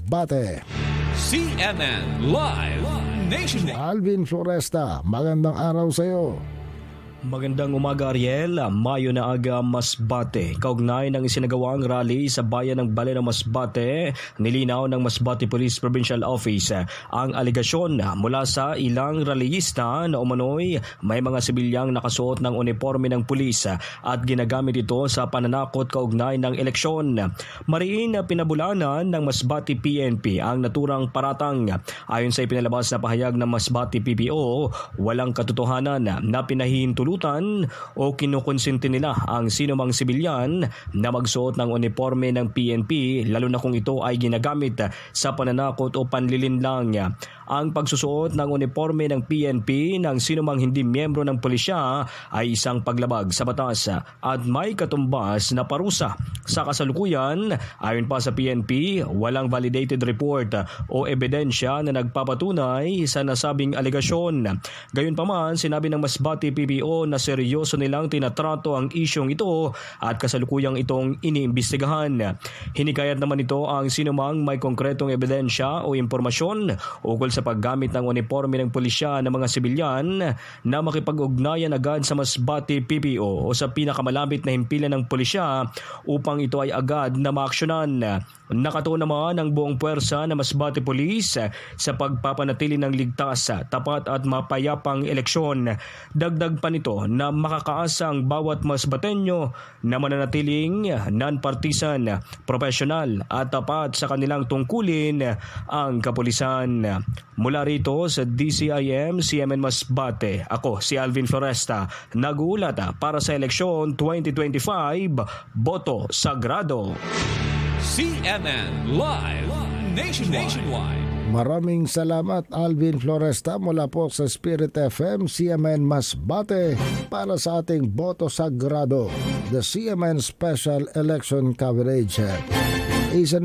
Masbate. CNN Live Nationwide. Alvin Floresta, magandang araw sa iyo. Magandang umaga Ariel, Mayo na aga Masbate. Kaugnay ng isinagawang rally sa bayan ng Balena Masbate, nilinaw ng Masbate Police Provincial Office ang aligasyon mula sa ilang rallyista na umano'y may mga sibilyang nakasuot ng uniforme ng pulis at ginagamit ito sa pananakot kaugnay ng eleksyon. Mariin pinabulanan ng Masbate PNP ang naturang paratang. Ayon sa ipinalabas na pahayag ng Masbate PPO, walang katotohanan na pinahihintulutan o kinukonsinti nila ang sinumang sibilyan na magsuot ng uniforme ng PNP, lalo na kung ito ay ginagamit sa pananakot o panlilinlang. Ang pagsusuot ng uniforme ng PNP ng sinumang hindi miyembro ng pulisya ay isang paglabag sa batas at may katumbas na parusa. Sa kasalukuyan, ayon pa sa PNP, walang validated report o ebidensya na nagpapatunay sa nasabing aligasyon. Gayunpaman, sinabi ng Masbate PPO na seryoso nilang tinatrato ang isyong ito at kasalukuyang itong iniimbestigahan. Hinikayat naman ito ang sinumang may konkretong ebidensya o impormasyon ukol sa paggamit ng uniforme ng pulisya ng mga sibilyan na makipag-ugnayan agad sa Masbate PPO o sa pinakamalapit na himpilan ng pulisya upang ito ay agad na maaksyonan. Nakatuon naman ang buong puwersa ng Masbate Police sa pagpapanatili ng ligtas, tapat at mapayapang eleksyon. Dagdag pa nito na makakaasa ang bawat Masbateño na mananatiling non-partisan, profesional at tapat sa kanilang tungkulin ang kapulisan. Mula rito sa DCIM CMN Masbate, ako si Alvin Floresta, nag-uulat para sa eleksyon 2025, Boto Sagrado. CNN Live Nationwide. Maraming salamat Alvin Floresta mula po sa Spirit FM CMN Masbate para sa ating Boto Sagrado, the CMN Special Election Coverage. Isa na